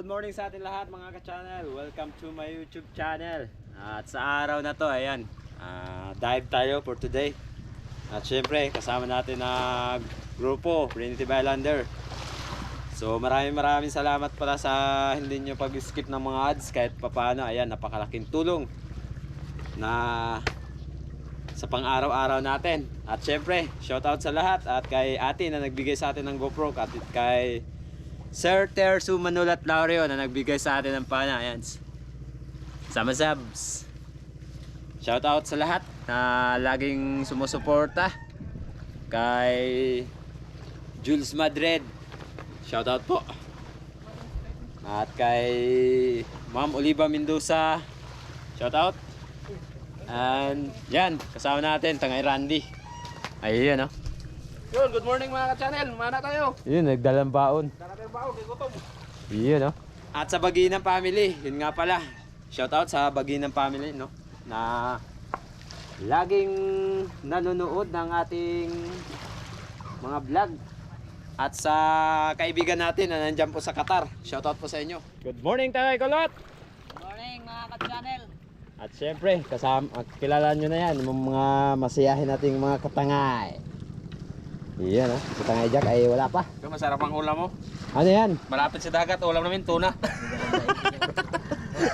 good morning sa atin lahat mga ka-channel. Welcome to my YouTube channel. At sa araw na to, ayan, dive tayo for today. At syempre, kasama natin na grupo, Primitive Islander. So maraming salamat pala sa hindi nyo pag-skip ng mga ads kahit papaano. Ayan, napakalaking tulong na sa pang-araw-araw natin. At syempre, shoutout sa lahat at kay ate na nagbigay sa atin ng GoPro at kay Sir Tersu Manulat Laurio na nagbigay sa atin ng pana. Ayan, sama subs. Shoutout sa lahat na laging sumusuporta. Kay Jules Madrid, shoutout po. At kay Ma'am Oliva Mendoza, shoutout. And yan, kasama natin Tangay Randy. Ayun, oh. Yun, good morning mga ka-channel. Mana tayo? Yun, nagdalang baon. Dala tayo baon, kay gutom. Yun, no? At sa Baginang Family, yun nga pala. Shoutout sa Baginang Family, no? Na laging nanonood ng ating mga vlog. At sa kaibigan natin na nandyan po sa Qatar. Shoutout po sa inyo. Good morning, Tangay Kulot! Good morning mga ka-channel. At syempre, kilala nyo na yan, yung mga masiyahin nating mga katangay. Iyan, oh. Si Tangay Jack ay wala pa. Ito, masarap ang ulam mo. Ano yan? Malapit sa dagat, ulam namin, tuna.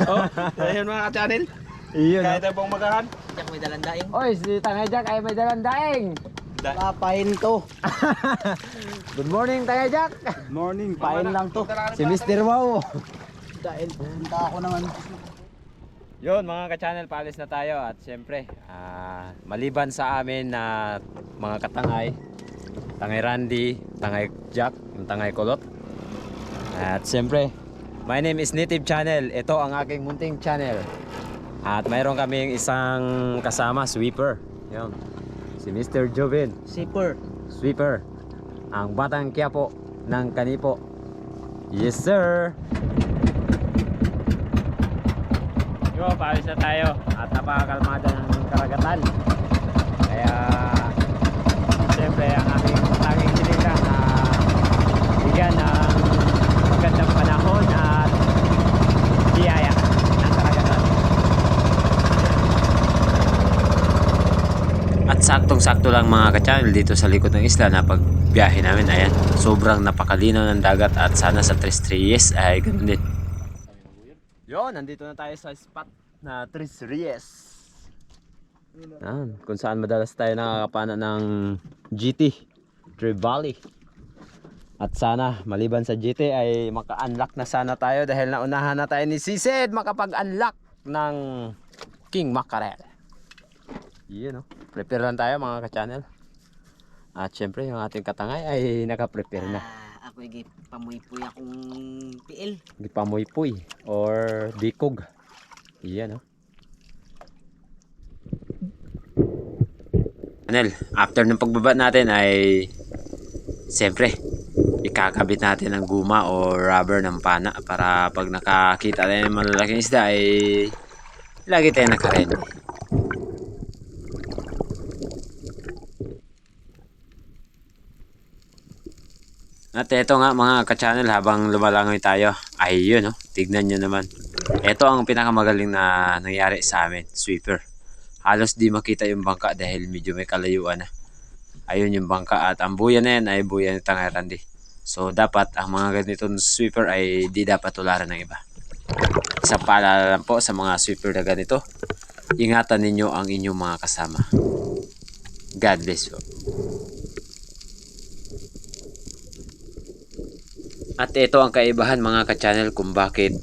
Oh, ayun mga ka-channel. Iyon, Kaya tayo pong magahan. Jack may dalang daing. Oy, si Tangay Jack ay may dalang daing. Papain to. Good morning, Tangay Jack. Good morning, pain lang to. Si Mr. Wow. Dahil punta ako naman. Yun mga ka-channel, paalis na tayo. At syempre, maliban sa amin na mga katangay, Tangay Randy, Tangay Jack, Tangay Kulot. At syempre, my name is Native Channel. Ito ang aking munting channel. At mayroon kaming isang kasama, sweeper. Yun, si Mr. Joven. Sweeper. Ang batang Quiapo ng Kanipo. Yes sir. Yo, paalis na tayo. At napakakalmada ng karagatan. Kaya siyempre ang aming tanging sinigang na bigyan ng magandang panahon at biyaya ng karagatan. At saktong-sakto lang mga ka-channel dito sa likod ng isla na pagbiyahe namin. Ayan, sobrang napakalinaw ng dagat at sana sa Tres Reyes ay ganun din. Yon, nandito na tayo sa spot na Tres Reyes. Kung saan madalas tayo nakakapana ng GT Trevally. At sana maliban sa GT ay maka-unlock na sana tayo dahil naunahan na tayo ni Sisid makapag-unlock ng King Mackerel. Yun, no? Prepare lang tayo mga ka-channel. At syempre yung ating katangay ay naka-prepare na. Ako pamuy-puy akong piil. Gipamoy-puy or dikog. Iyan, no? Channel, after ng pagbaba natin ay siyempre ikakabit natin ng guma o rubber ng pana para pag nakakita tayo ng malalaking isda ay lagi tayo nakaready. At eto nga mga ka-channel, habang lumalangoy tayo, ay yun, no? Tignan nyo naman. Ito ang pinakamagaling na nangyari sa amin, sweeper. Halos di makita yung bangka dahil medyo may kalayuan na. Ayun yung bangka at ang buya na yan ay buya ni Tangay Randy. So dapat ang mga ganitong sweeper ay di dapat tularan ng iba. Isang paalala lang po sa mga sweeper na ganito, ingatan ninyo ang inyong mga kasama. God bless you. At ito ang kaibahan mga ka-channel kung bakit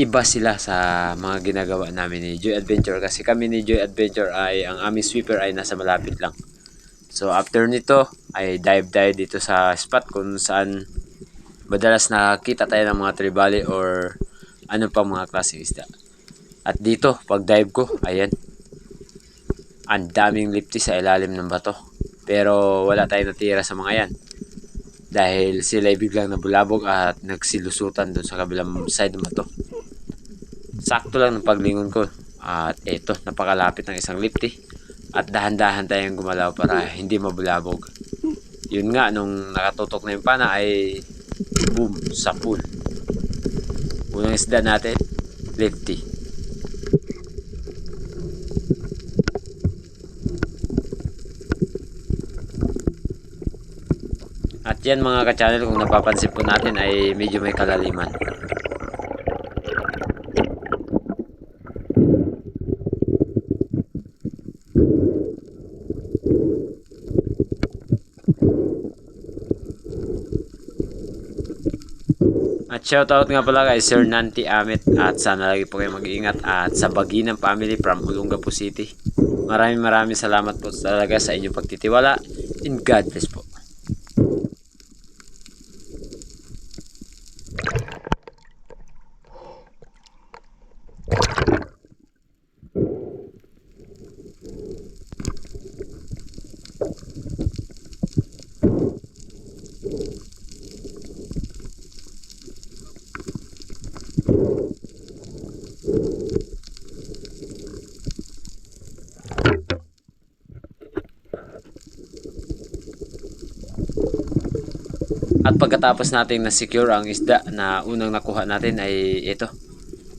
iba sila sa mga ginagawa namin ni Joy Adventure. Kasi kami ni Joy Adventure ay ang aming sweeper ay nasa malapit lang. So after nito ay dive dito sa spot kung saan madalas nakakita tayo ng mga trevally or ano pa mga klaseng isda. At dito pag dive ko, ayan, ang daming lifty sa ilalim ng bato. Pero wala tayong natira sa mga yan. Dahil sila ay biglang nabulabog at nagsilusutan doon sa kabilang side ng bato. Sakto lang ng paglingon ko. At eto, napakalapit ng isang lifty. At dahan-dahan tayong gumalaw para hindi mabulabog. Yun nga, nung nakatutok na yung pana ay Boom, sa pool. Unang isda natin, lefty. At yan mga ka-channel, kung napapansin po natin ay medyo may kalaliman. At shoutout nga pala kay Sir Nanti Amit, at sana lagi po kayo mag-iingat at sa Baginang family from Olongapo City. Maraming salamat po talaga sa inyong pagtitiwala, and God bless po. At pagkatapos natin na-secure ang isda na unang nakuha natin ay ito.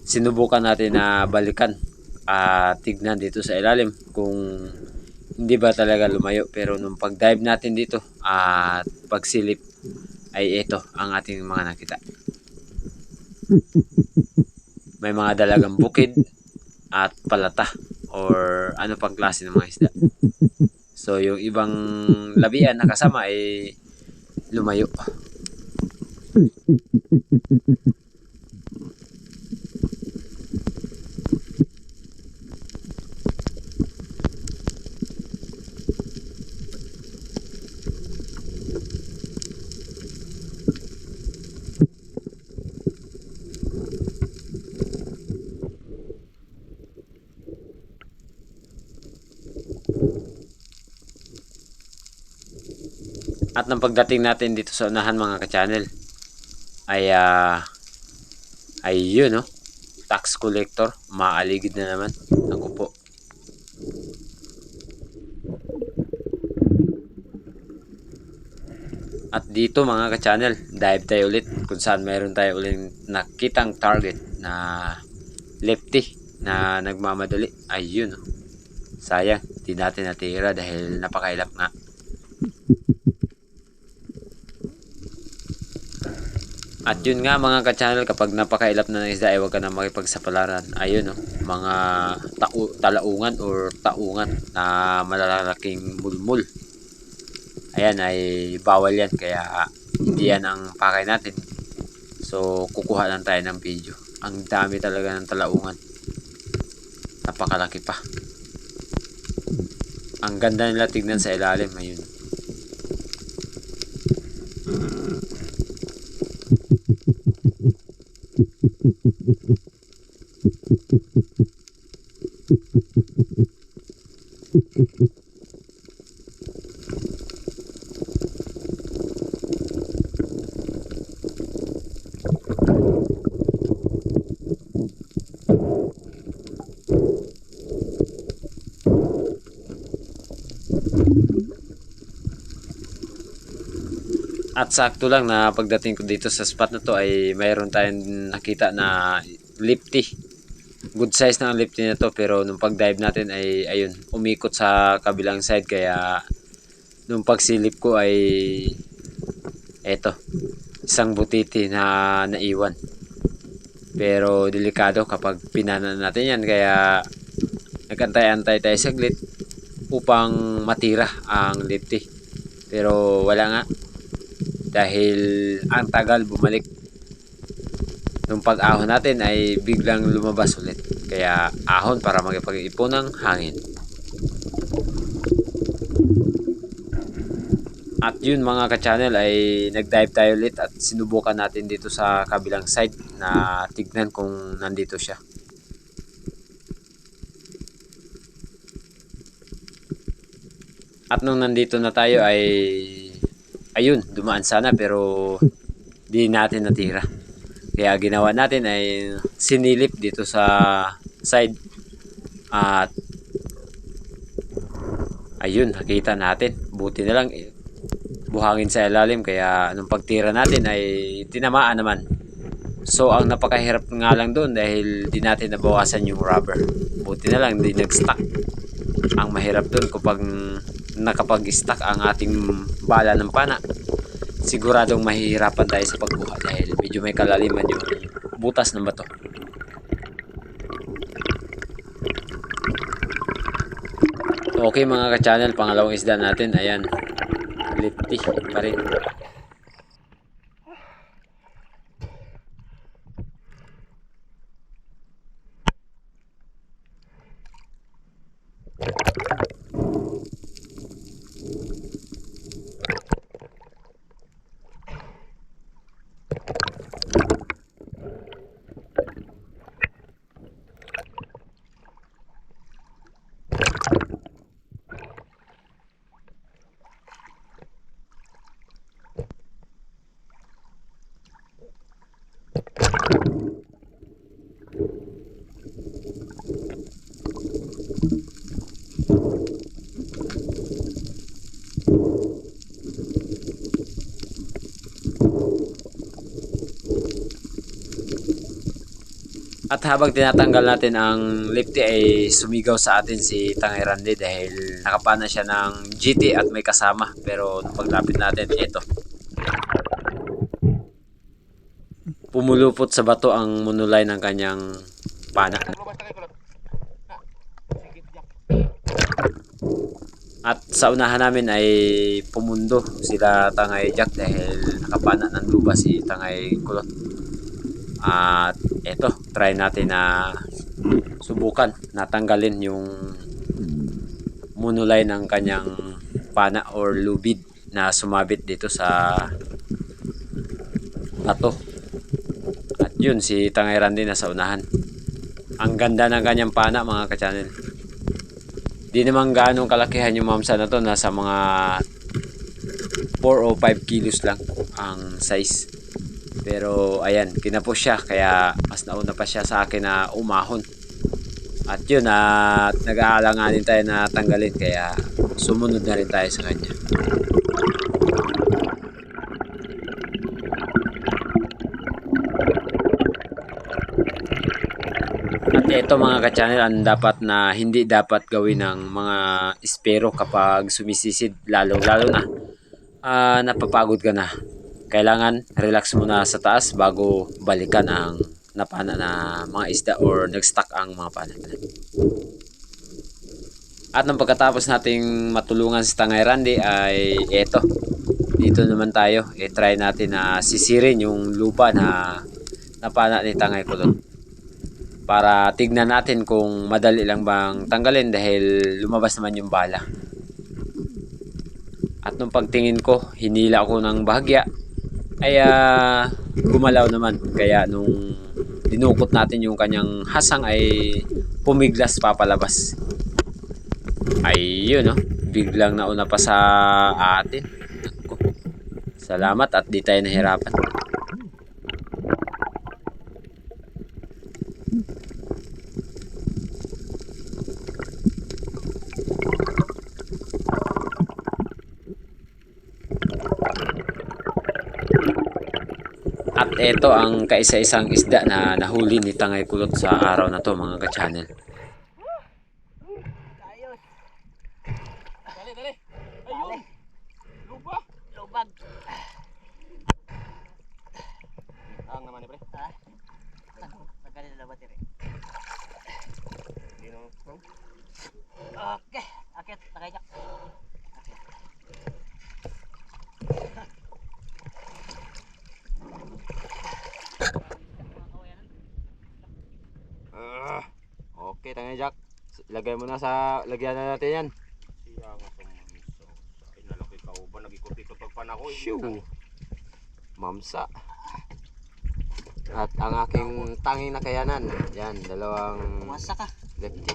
Sinubukan natin na balikan at tignan dito sa ilalim kung hindi ba talaga lumayo. Pero nung pag-dive natin dito at pagsilip ay ito ang ating mga nakita. May mga dalagang bukid at palata or ano pang klase ng mga isda. So yung ibang labian na kasama ay lumayo. At nang pagdating natin dito sa unahan mga ka-channel ay yun, no? Tax collector, maaligid na naman. Ako po. At dito mga ka-channel, dive tayo ulit kung saan mayroon tayo ulit nakitang target na lefty na nagmamadali. Ayun, no? Sayang, di natin natira dahil napakailap nga. At yun nga mga ka-channel, kapag napakailap na ng isda ay huwag ka na makipagsapalaran. Ayun, no? Mga talaungan or taungan na malalaking mulmul. Ayan, ay bawal yan, kaya hindi yan ang pakay natin. So kukuha lang tayo ng video. Ang dami talaga ng talaungan, napakalaki pa. Ang ganda nila tignan sa ilalim. Ayun. At sakto lang na pagdating ko dito sa spot na to ay mayroon tayong nakita na lifty. Good size na ang lifty na to, pero nung pag-dive natin ay ayun, umikot sa kabilang side, kaya nung pagsilip ko ay eto, isang butiti na naiwan. Pero delikado kapag pinana natin yan, kaya nagantay-antay tayo saglit upang matira ang lifty. Pero wala nga, dahil ang tagal bumalik. Nung pag-ahon natin ay biglang lumabas ulit, kaya ahon para makipag-ipon ng hangin. At yun mga ka-channel, ay nag-dive tayo ulit at sinubukan natin dito sa kabilang side na tignan kung nandito siya. At nung nandito na tayo ay ayun, dumaan sana pero di natin natira. Kaya ginawa natin ay sinilip dito sa side at ayun, nakita natin. Buti na lang buhangin sa ilalim kaya nung pagtira natin ay tinamaan naman. So ang napakahirap nga lang doon dahil di natin nabawasan yung rubber. Buti na lang di nag-stuck. Ang mahirap doon kapag nakapag-stuck ang ating bala ng pana, siguradong mahihirapan tayo sa pagbuha dahil medyo may kalaliman yung butas ng bato. Okay mga ka-channel, pangalawang isda natin, ayan, lifty pa rin. At habang tinatanggal natin ang lifty ay sumigaw sa atin si Tangay Randy dahil nakapana siya ng GT at may kasama. Pero nung paglapit natin, ito. Pumulupot sa bato ang monolay ng kanyang pana. At sa unahan namin ay pumundo sila Tangay Jack dahil nakapana ng luba si Tangay Kulot. At eto, try natin na subukan natanggalin yung monolay ng kanyang pana or lubid na sumabit dito sa bato. At yun, si Tangay Randy na sa unahan. Ang ganda ng kanyang pana mga ka-channel. Di naman gaano kalakihan yung mamsa na to, nasa mga 4 o 5 kilos lang ang size. Pero ayan, kinapos siya kaya mas nauna pa siya sa akin na umahon. At yun, nag-aalanganin tayo na tanggalin kaya sumunod na rin tayo sa kanya. At ito mga ka-channel, ang dapat na hindi dapat gawin ng mga espero kapag sumisisid, lalo na napapagod ka na. Kailangan relax muna sa taas bago balikan ang napana na mga isda or nag-stuck ang mga pana. At nang pagkatapos nating matulungan si Tangay Randy ay eto. Dito naman tayo, try natin na sisirin yung lupa na napana ni Tangay Kulot. Para tignan natin kung madali lang bang tanggalin dahil lumabas naman yung bala. At nung pagtingin ko, hinila ako ng bahagya. Ay gumalaw naman, kaya nung dinukot natin yung kanyang hasang ay pumiglas papalabas. Ay yun, no? Biglang nauna pa sa atin. Salamat at di tayo nahirapan. At ito ang kaisa-isang isda na nahuli ni Tangay Kulot sa araw na to mga ka-channel. Dali. Ayun. Luba. Lubag. Ang naman ni pre. Ha? Tagalin na ba tiri? Okay. Akit, Tangay Jack. Okay, Tangay Jack. Ilagay mo na sa lagyan na natin yan. Siya nga sa inalaki ka ba nagikot-ikot pag panako. Shoo. Mamsa. At ang aking tanging nakayanan. Yan, dalawang Wasak ka. lefty.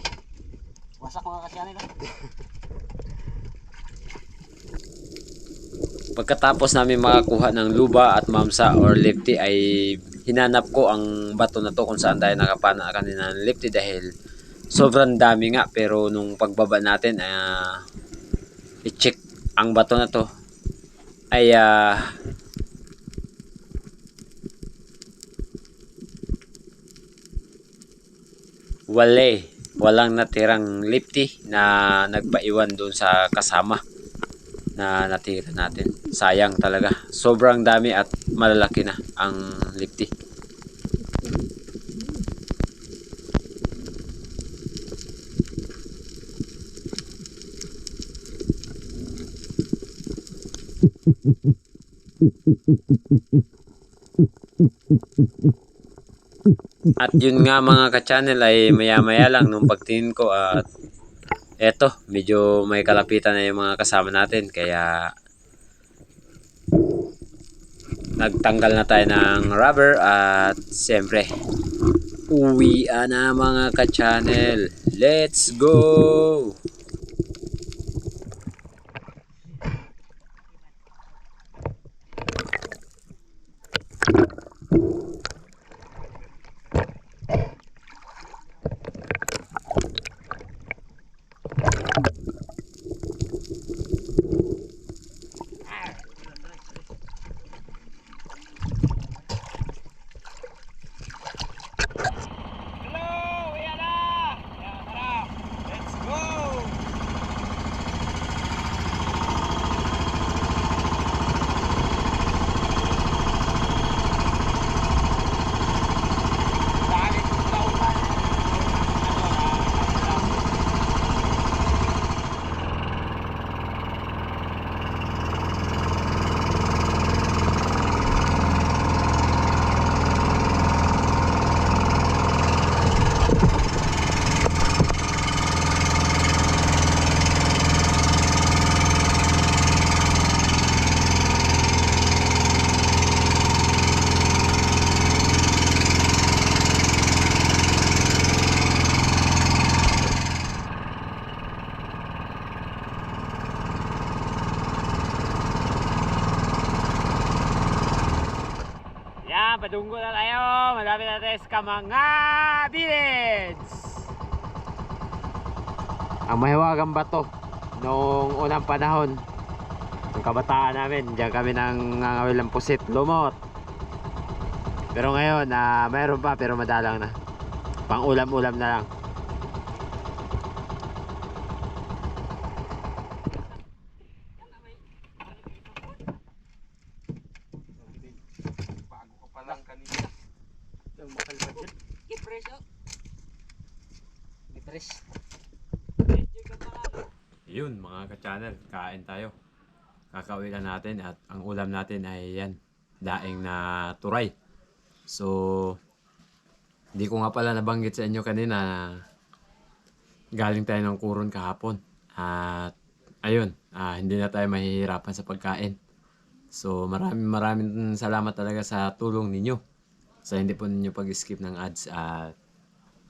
Wasak mga kasya nila. Pagkatapos namin makakuha ng luba at mamsa or lefty ay hinanap ko ang bato na to kung saan tayo nakapana kanina ng lefty dahil sobrang dami nga. Pero nung pagbaba natin i-check ang bato na to ay walang natirang lifty na nagpaiwan doon sa kasama na natira natin. Sayang talaga. Sobrang dami at malalaki na ang lifty. At yun nga mga ka-channel ay maya-maya lang nung pagtingin ko at eto, medyo may kalapitan na yung mga kasama natin kaya nagtanggal na tayo ng rubber at siyempre uwi na mga ka-channel. Let's go! Padunggo na tayo. Malapit na tayo sa mga village. Ang mahiwagang bato noong unang panahon ng kabataan namin, diyan kami nang ngangawil ng pusit, lumot. Pero ngayon mayroon pa pero madalang na. Pang ulam-ulam na lang. Yun mga ka-channel, kain tayo. Kakauwi na natin at ang ulam natin ay yan, daing na turay. So hindi ko nga pala nabanggit sa inyo kanina na galing tayo ng Coron kahapon. At ayun, hindi na tayo mahihirapan sa pagkain. So maraming salamat talaga sa tulong ninyo. Sa hindi po ninyo pag-skip ng ads. At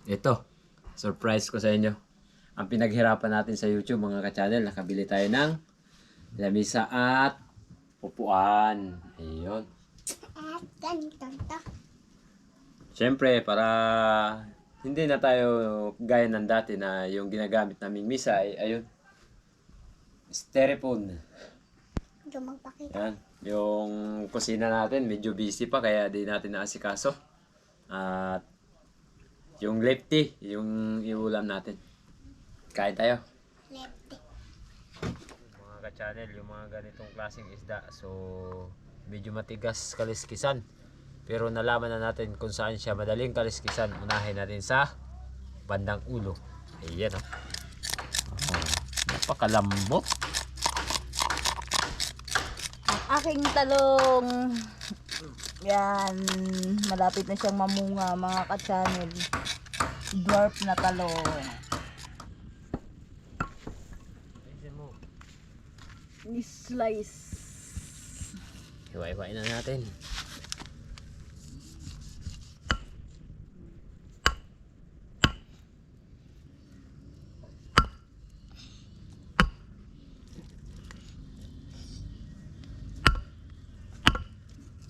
ito, surprise ko sa inyo. Ang pinaghirapan natin sa YouTube mga ka-channel, nakabili tayo ng lamisa at upuan. Ayun. Siyempre, para hindi na tayo gaya ng dati na yung ginagamit naming misa ay ayun, styrofoam. Yan. Yung kusina natin medyo busy pa kaya di natin naasikaso. At yung lefty, yung iulam natin. Kain tayo. Mga ka-channel, yung mga ganitong klaseng isda, so medyo matigas kaliskisan. Pero nalaman na natin kung saan siya madaling kaliskisan. Unahin natin sa bandang ulo. Ayan o. Napakalambot. Ang aking talong, yan, malapit na siyang mamunga mga ka-channel. Dwarf na talong. Slice. Hiwa-hiwain na natin.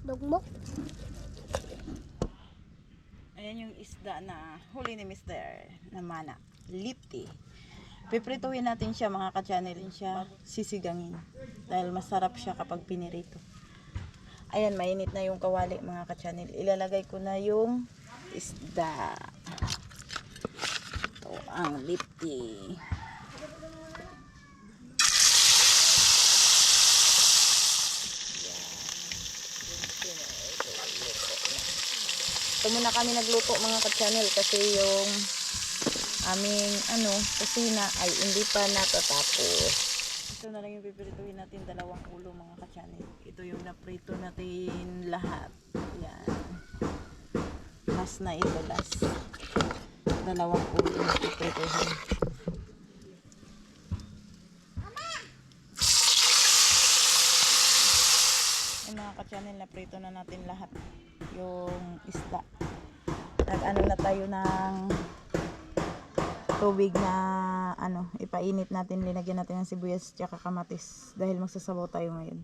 Dugmok. Ayan yung isda na huli ni Mr. Namana. Lipti. Piprituhin natin siya mga ka-channel, siya sisigangin. Dahil masarap siya kapag pinirito. Ayan, mainit na yung kawali mga ka-channel. Ilalagay ko na yung isda. Ito ang lipti. Ito muna kami nagluto mga ka-channel kasi yung aming kusina ay hindi pa natatapos. Ito na lang yung pipirituhin natin, 2 ulo mga ka-channel. Ito yung naprito natin lahat. Yan. Last na ito, last. 2 ulo na pipirituhin. Yung mga ka-channel, naprito na natin lahat yung isda. Nag-ano na tayo ng tubig na ipainit natin, linagyan natin ng sibuyas tsaka kamatis dahil magsasabaw tayo ngayon.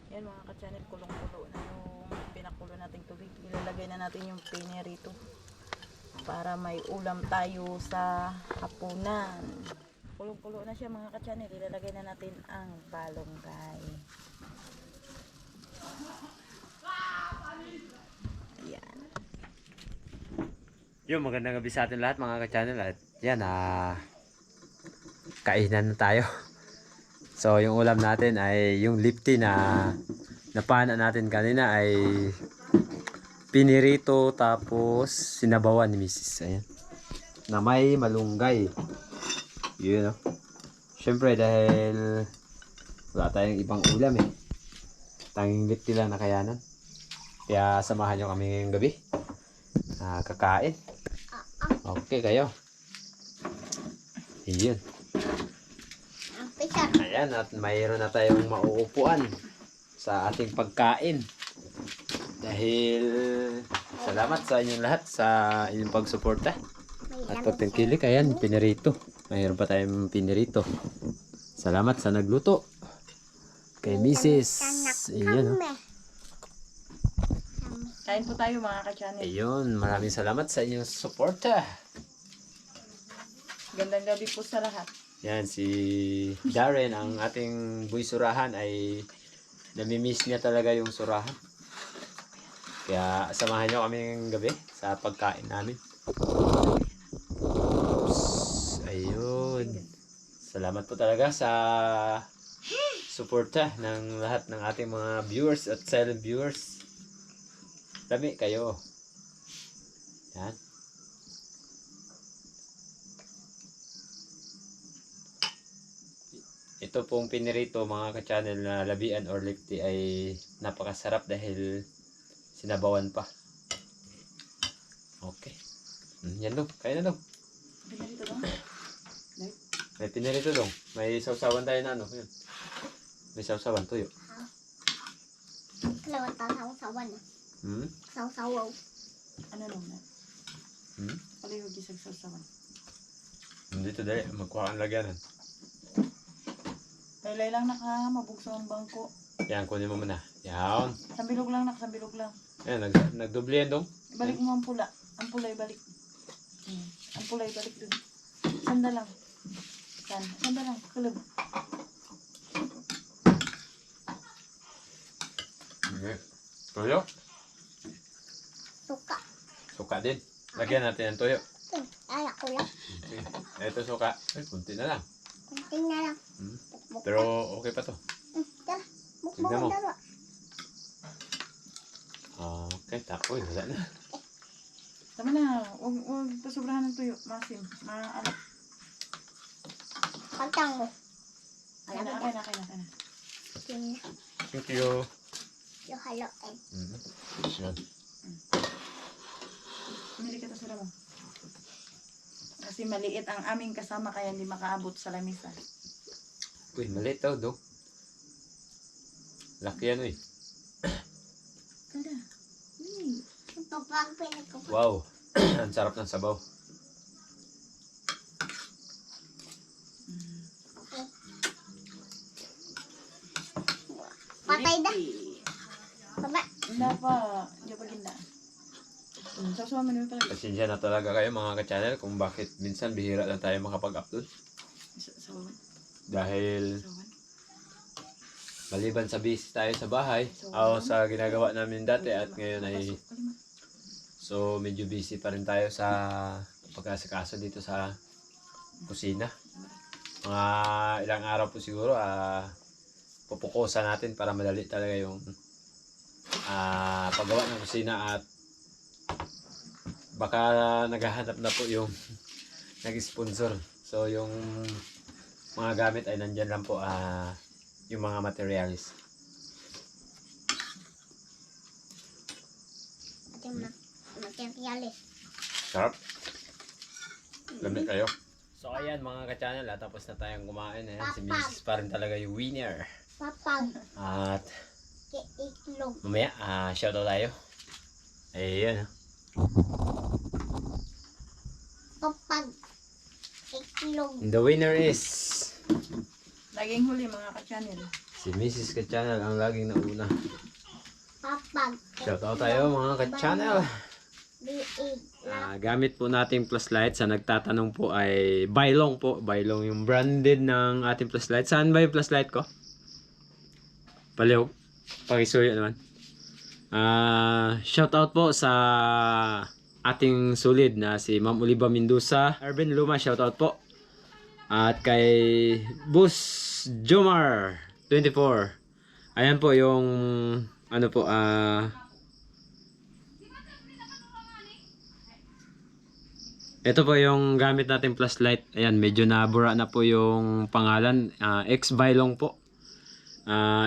Yan mga ka-channel, kulong-kulo na yung pinakulo nating tubig. Ilalagay na natin yung pinirito para may ulam tayo sa hapunan. Kulong-kulo na siya mga ka-channel, ilalagay na natin ang balonggay. Ayan. Yung magandang gabi sa atin lahat mga ka-channel. At yan, kainan na tayo. So yung ulam natin ay yung lipti na napana natin kanina ay pinirito tapos sinabawan ni Mrs. Ayan. Na may malunggay. Yun, no? Siyempre dahil wala tayong ibang ulam eh. Tanging lipti lang na kayanan. Kaya samahan nyo kami ngayong gabi. Kakain. Okay kayo. Iyon. Ayan, at mayroon na tayong mauupuan sa ating pagkain. Dahil salamat sa inyong lahat sa inyong pagsuporta at pagtangkilik. Ayan, pinirito. Mayroon pa tayong pinirito. Salamat sa nagluto. Kay Mrs. Iyon. Kain po tayo mga ka-channel. Ayun, maraming salamat sa inyong suporta. Gandang gabi po sa lahat. Yan, si Darren, ang ating buhay surahan ay namimiss niya talaga yung surahan. Kaya samahan nyo kami ngayong gabi sa pagkain namin. Oops, ayun. Salamat po talaga sa suporta ng lahat ng ating mga viewers at silent viewers. Dami kayo. Yan. Ito pong pinirito mga ka-channel na labian or lipti ay napakasarap dahil sinabawan pa. Okay. Yan dong. Kaya na dong. Pinarito ba? May pinirito dong. May sausawan tayo na Yan. May sausawan tuyo. Kalau tahu sawan, Hmm? sawaw. Ano nung na? Hmm? Paliwag yung sagsasawan. Dito dali. Magkuha ang lagyanan. Laylay lang mabugso ang bangko. Yan, kunin mo muna. Yan. Sambilog lang sambilog lang. Ayan, nagdoble yan dong. Ibalik mo ang pula. Ang pula ibalik. Ang pula ibalik dun. Sanda lang. Sanda lang. Kalab. Okay. Tuyo? Suka. Suka din. Lagyan natin ng tuyo. Anak ko lang. Okay. Ito suka. Ay, kunti na lang. Kunting na lang. Pero okay pa to. Tara, Tignan mo. mukbang dalawa. Okay, tapoy. Wala na. Tama na. Huwag pasobrahan ng tuyo. Masim. Maalat. Kantang mo. Akin na. Yung Thank you. haloin. Yan. Pumili ka to sa mo. Kasi maliit ang aming kasama kaya hindi makaabot sa lamisa. Uy, maliit daw, do. Laki yan, uy. Tara. Pagpag pinagkupa. Wow. Ang sarap ng sabaw. Patay dah. Baba. Hindi pa. Hindi pa ginda. Sasuwa mo naman pala. Pasensya na talaga kayo mga ka-channel kung bakit minsan bihira lang tayo makapag-upload. Dahil maliban sa busy tayo sa bahay, o sa ginagawa namin dati at ngayon ay so medyo busy pa rin tayo sa pag-asikaso dito sa kusina. Mga ilang araw po siguro pupukusan natin para madali talaga yung paggawa ng kusina at baka naghahanap na po yung nag-sponsor. So yung mga gamit ay nandyan lang po yung mga materials. Ating materialis. Sarap. Lamig kayo. So ayan mga ka-channel, tapos na tayong kumain. Ayan, si Mrs. pa rin talaga yung winner. Papag. At Itlog. mamaya, shoutout tayo. Ayan. Papag. Itlog. The winner is Laging huli mga ka-channel. si Mrs. ka-channel, ang laging nauna. Papag. Shoutout tayo mga ka-channel. Biig. Gamit po nating flashlight, sa nagtatanong po ay Bailong po. Bailong yung branded ng ating flashlight. Saan ba yung flashlight ko? Palihog. Pakisuyo naman. Shoutout po sa ating sulid na si Ma'am Oliva Mendoza. Arvin Luma, shoutout po. At kay Bus Jomar 24. Ayan po yung ano po ito po yung gamit nating flashlight. Ayan, medyo nabura na po yung pangalan. X-Bailong po.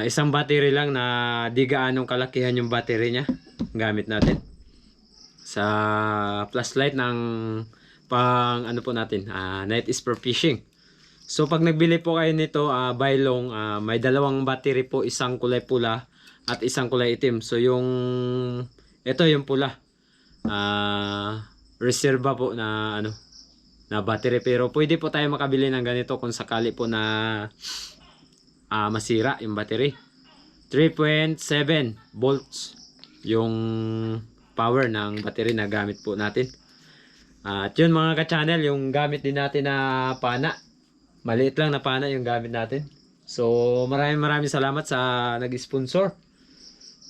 Isang battery lang na di gaanong kalakihan yung battery niya. Gamit natin. Sa flashlight ng pang ano po natin. Night is for fishing. So pag nagbili po kayo nito, Bailong, may dalawang battery po. Isang kulay pula at isang kulay itim. So yung ito yung pula. Reserva po na ano na battery, pero pwede po tayo makabili ng ganito kung sakali po na masira yung battery. 3.7 volts yung power ng battery na gamit po natin. At yun mga ka-channel, yung gamit din natin na pana, maliit lang na pana yung gamit natin. So maraming salamat sa nag-sponsor.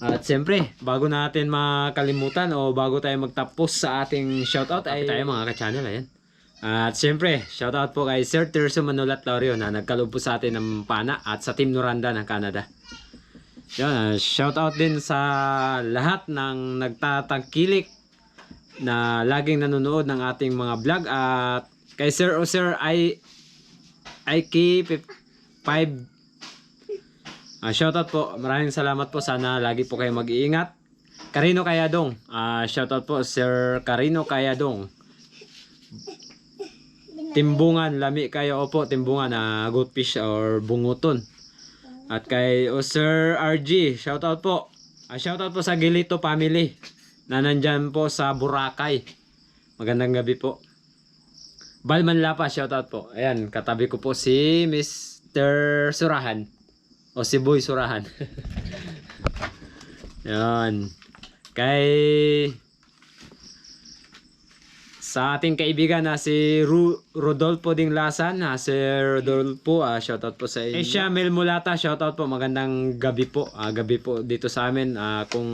At siyempre, bago natin makalimutan o bago tayo magtapos sa ating shoutout ay tayo mga ka-channel. Ayan. At siyempre, shoutout po kay Sir Tirso Manolat Laurio na nagkaloob po sa atin ng pana at sa Team Noranda ng Canada. Yan, shoutout din sa lahat ng nagtatangkilik na laging nanonood ng ating mga vlog. At kay Sir IK5 shoutout po. Maraming salamat po. Sana lagi po kayo mag-iingat. Karino Kayadong. Shoutout po Sir Karino Kayadong. Timbungan, lami kayo. Opo, timbungan na goldfish or bunguton. At kay Sir RG, shoutout po. Shoutout po sa Gilito family na nandyan po sa Boracay. Magandang gabi po. Balman Lapa, shoutout po. Ayan, katabi ko po si Mr. Surahan. O si Boy Surahan. Yan. Kay sa ating kaibigan na si Rodolfo Dinglasan, Sir Rodolfo, shoutout po sa inyo. Asia Melmulata, shoutout po. Magandang gabi po. Gabi po dito sa amin. Kung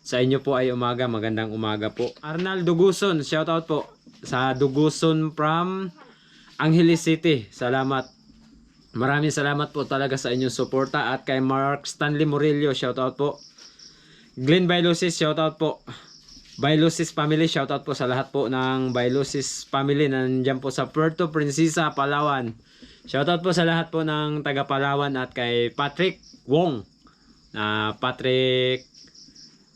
sa inyo po ay umaga, magandang umaga po. Arnal Duguson, shoutout po. Sa Duguson from Angeles City. Salamat. Maraming salamat po talaga sa inyong suporta. At kay Mark Stanley Murillo, shoutout po. Glenn Bailusis, shoutout po. Bailusis family, shoutout po sa lahat po ng Bailusis family na nandiyan po sa Puerto Princesa, Palawan. Shoutout po sa lahat po ng taga Palawan. At kay Patrick Wong, Patrick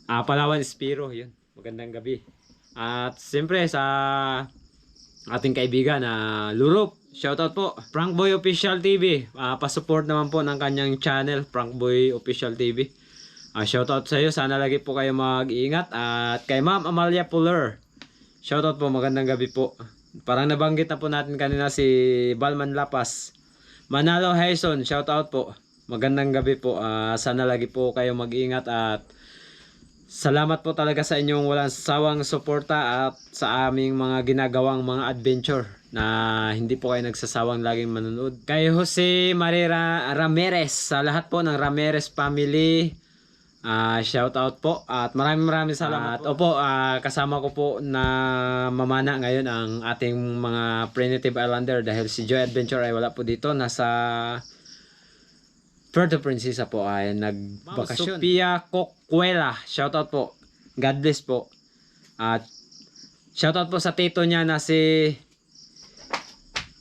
Palawan Espiro, yun. Magandang gabi. At siyempre sa ating kaibigan na Lurup, shoutout po. Frank Boy Official TV. Pa-support naman po ng kanyang channel, Frank Boy Official TV. Shoutout sa iyo. Sana lagi po kayo mag-iingat. At kay Ma'am Amalia Puller, shoutout po. Magandang gabi po. Parang nabanggit na po natin kanina si Balman Lapas. Manalo Hyson, shoutout po. Magandang gabi po. Sana lagi po kayo mag-iingat at salamat po talaga sa inyong walang sawang suporta at sa aming mga ginagawang mga adventure na hindi po kayo nagsasawang laging manonood. Kay Jose Maria Ramirez, sa lahat po ng Ramirez family, shout out po at maraming salamat. At opo, kasama ko po na mamana ngayon ang ating mga Primitive Islander dahil si Joy Adventure ay wala po dito, nasa Puerto Princesa po ay nagbakasyon. Sophia Cocuela, shout out po. God bless po. At shout out po sa tito niya na si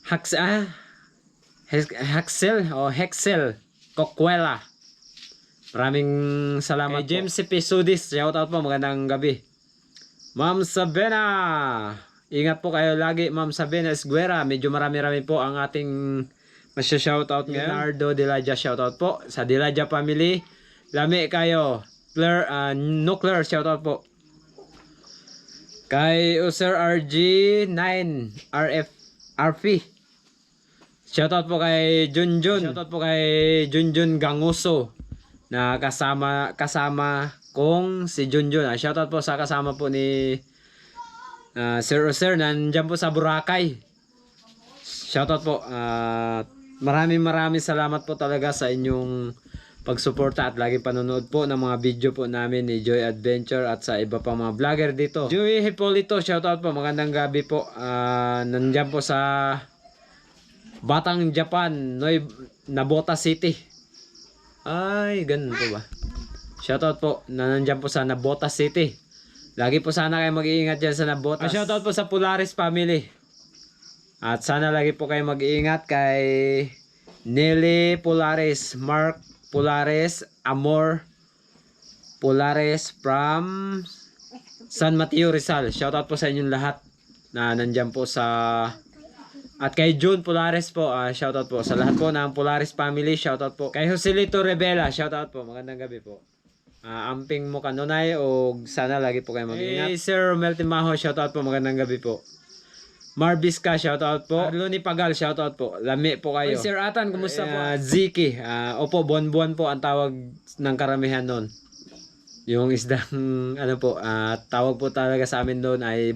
Hexel Cocuela. Maraming salamat po. James Episodis, shout out po, magandang gabi. Ma'am Sabena, ingat po kayo lagi, Ma'am Sabena Esguera. Medyo marami po ang ating masya-shoutout ngayon. Leonardo Dilaja, shoutout po sa Dilaja family. Lami kayo. Claire, Nuclear, shoutout po. Kay User RG9 RP. Shoutout po kay Junjun. Shoutout po kay Junjun Ganguso na kasama kong si Junjun. Shoutout po sa kasama po ni Sir User, nandiyan po sa Boracay. Shoutout po. Maraming salamat po talaga sa inyong pagsuporta at lagi panonood po ng mga video po namin ni Joy Adventure at sa iba pang mga vlogger dito. Joey Hipolito, shoutout po, magandang gabi po. Nandiyan po sa Batang Japan, Nabota City. Ay, ganun po ba? Shoutout po, nandiyan po sa Nabota City. Lagi po sana kayo mag-iingat dyan sa Nabota. Shoutout po sa Polaris family. At sana lagi po kayo mag-iingat kay Nelly Polaris, Mark Polaris, Amor Polaris from San Mateo Rizal. Shoutout po sa inyong lahat na nandyan po sa... At kay June Polaris po, shoutout po sa lahat po ng Polaris family. Shoutout po kay Joselito Revela, shoutout po, magandang gabi po. Amping mo kanunay o sana lagi po kayo mag-iingat. Hey Sir Romel Timaho, shoutout po, magandang gabi po. Marvis ka, shoutout po. Arloni Pagal, shoutout po. Lami po kayo. Hey, Sir Atan, kumusta po? Ziki, opo, buwan-buwan po ang tawag ng karamihan noon. Yung isdang, tawag po talaga sa amin doon ay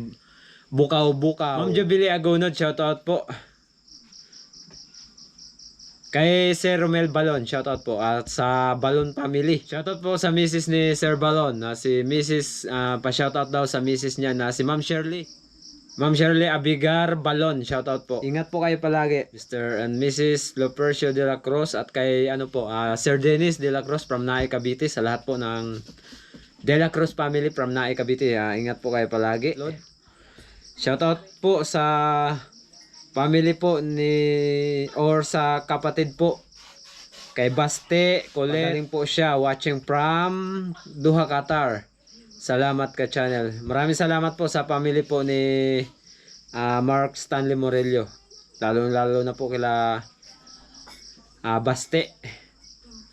bukaw-bukaw. Ma'am Jubilee Agonod, shoutout po. Kay Sir Romel Balon, shoutout po. At sa Balon family, shoutout po sa Mrs. ni Sir Balon. Si Mrs. Pa-shoutout daw sa Mrs. niya na si Ma'am Shirley. Ma'am Shirley Abigar Balon, shoutout po. Ingat po kayo palagi, Mr. and Mrs. Lopercio de la Cruz at kay Sir Dennis de la Cruz from Nae Cavite, sa lahat po ng de la Cruz family from Nae Cavite. Ingat po kayo palagi. Lord. Shoutout po sa family po sa kapatid po kay Baste Colette. Magaling po siya, watching from Doha, Qatar. Salamat ka channel. Maraming salamat po sa family po ni Mark Stanley Morello. Lalo na po kila Baste,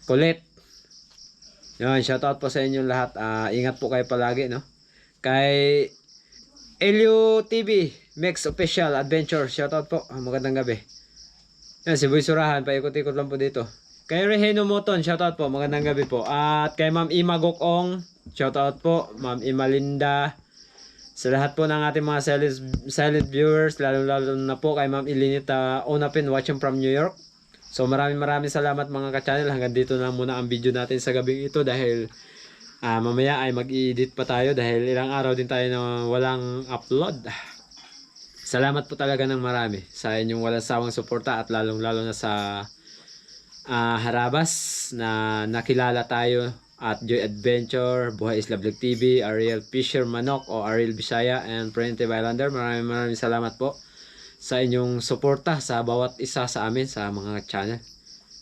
Colette. Yan, shoutout po sa inyong lahat. Ingat po kayo palagi, no? Kay Elio TV, Mex Official Adventure, shoutout po. Magandang gabi. Yan, si Boy Surahan, paikot-ikot lang po dito. Kay Reheno Moton, shoutout po, magandang gabi po. At kay Ma'am Ima Gokong, shoutout po, Ma'am Ima Linda. Sa lahat po ng ating mga silent viewers, lalo na po kay Ma'am Ilinita Onapin, watching from New York. So maraming salamat mga ka-channel. Hanggang dito na muna ang video natin sa gabing ito dahil mamaya ay mag-i-edit pa tayo dahil ilang araw din tayo na walang upload. Salamat po talaga ng marami sa inyong walang sawang suporta at lalong-lalo na sa Harabas na nakilala tayo at Joy Adventure, Buhay Isla Vlog TV, Ariel Fisher Manok o Ariel Bisaya and Primitive Islander. Maraming salamat po sa inyong suporta sa bawat isa sa amin sa mga channel.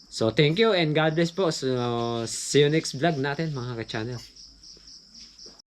So thank you and God bless po. So see you next vlog natin mga ka-channel.